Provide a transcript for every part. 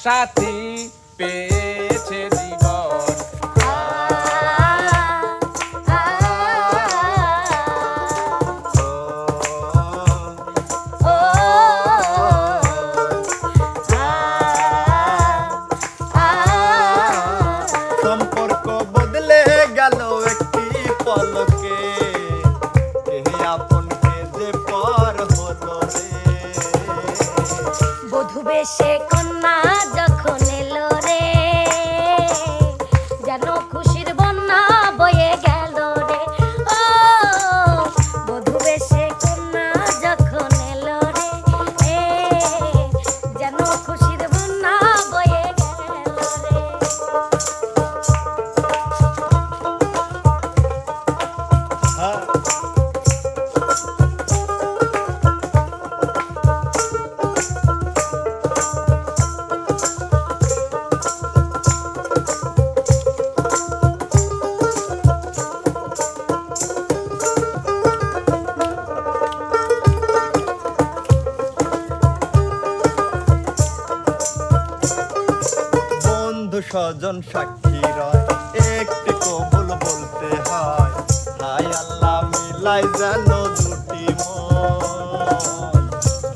সাথী পেয়েছে জীবন। সম্পর্ক বদলে গেল একটি পলকে, কে আপন কে যে পর হলো রে। বধূ বেশে কন্যা যখন এলো রে, যেন খুশির বন্যা বয়ে গেল রে। ও বধূ বেশে কন্যা যখন এলো রে, যেন খুশির বন্যা বয়ে গেল রে। হ্যাঁ, বন্ধু স্বজন সাক্ষী রয়, একটি কবুল বলতে হয়। হায় আল্লাহ মিলাই যেন দুটি মন,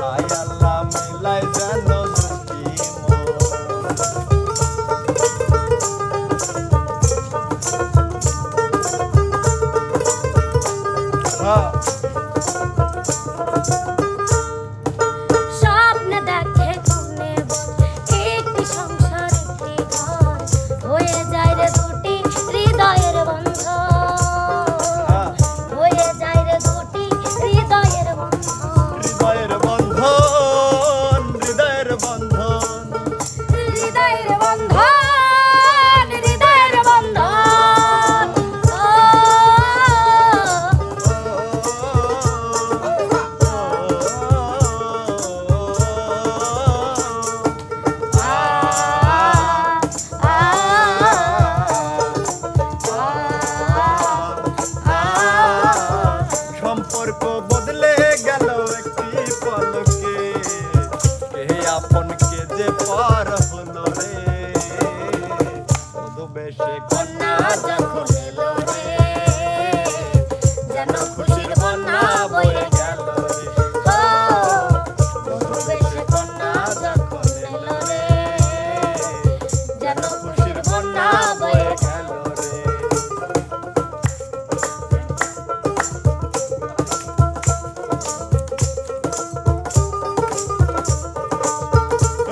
হায় আল্লাহ মিলাই যেন দুটি মন। হ্যাঁ, স্বপ্নে দেখে কোনে বল, একটি সংসার একটি ঘর, হয়ে যায় রে দুটি হৃদয়ের বন্ধন, হ্যাঁ, হয়ে যায় রে দুটি হৃদয়ের বন্ধন। হৃদয়ের বন্ধন, হৃদয়ের বন্ধন। হৃদয়ের বন্ধন, হৃদয়ের বন্ধন। ও সম্পর্ক বদলে গেল একটি পলকে, কে আপন কে যে পর হলো রে। বধূ বেশে কন্যা যখন এলো রে, যেন খুশির বন্যা বয়ে গেল রে। ও বধূ বেশে কন্যা যখন এলো রে, যেন খুশির বন্যা বয়ে গেল রে।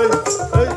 এই, এই,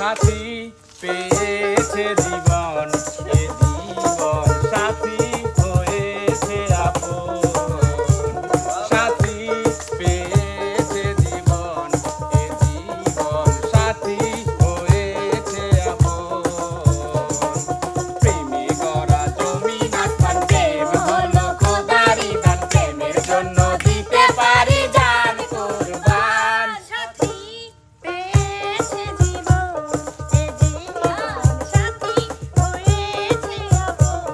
সাথী পেয়েছে জীবন, এ জীবন সাথী হয়েছে আপন। সাথী পেয়েছে জীবন, এ জীবন সাথী হয়েছে আপন। প্রেমে গড়া জমিন আসমান, প্রেম হলো খোদারি দান, প্রেমের জন্য দিতে পারি জান কুরবান। সাথী পেয়েছে জীবন, এ জীবন সাথী হয়েছে আপন।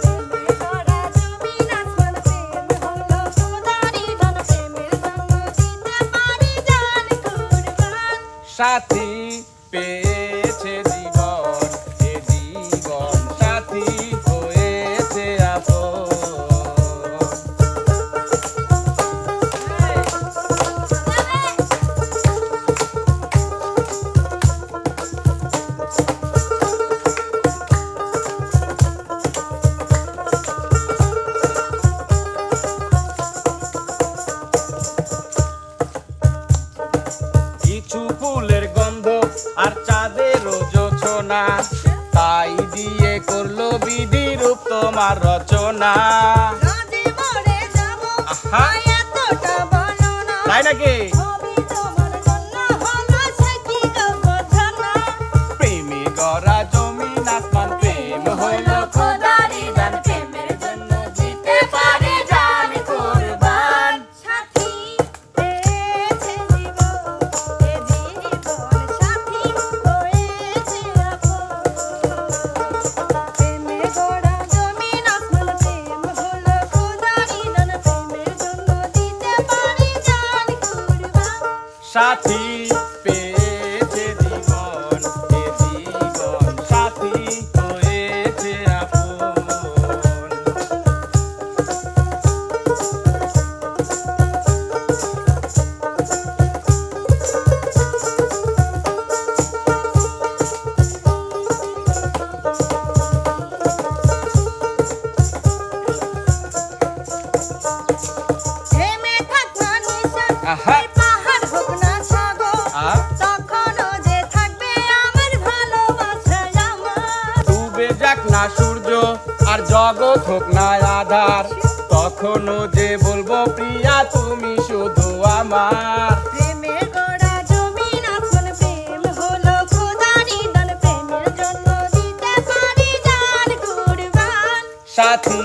প্রেমে গড়া জমিন আসমান, প্রেম হলো খোদারি দান, প্রেমের জন্য দিতে পারি জান কুরবান। সাথী পেয়েছে জীবন, এ জীবন সাথী হয়েছে আপন। কিছু ফুলের গন্ধ আর চাঁদের জোছনা, তাই দিয়ে করলো বিধি রূপ তোমার রচনা। নদী মোড়ে যাবো, আহা। এতটা বলো না। তাই নাকি? ছবি তোমার জন্য হলো সে কি গো বোঝো না। প্রেমে গড়া জমিন আসমান, প্রেম হইল খোদারি দান, প্রেমের জন্য দিতে পারি জান কুরবান। সাথী পেয়েছে জীবন, এ জীবন সাথী হয়েছে আপন। প্রেমে গড়া জমিন আসমান, প্রেম হলো খোদারি দান, প্রেমের জন্য দিতে পারি জান কুরবান। সাথী পেয়েছে জীবন, এ জীবন সাথী হয়েছে আপন। প্রেমে থাকনা নিশা, আহা। এই পাহাড় হোক না সাগর, আ? তখনও যে থাকবে আমার ভালোবাসা আমার। ডুবে যাক না সূর্য আর জগৎ হোক না আধার, তখনও যে বলবো প্রিয়া তুমি শুধু আমার। প্রেমে গড়া জমিন আসমান, প্রেম হলো খোদারি দান, প্রেমের জন্য দিতে পারি জান কুরবান। সাথী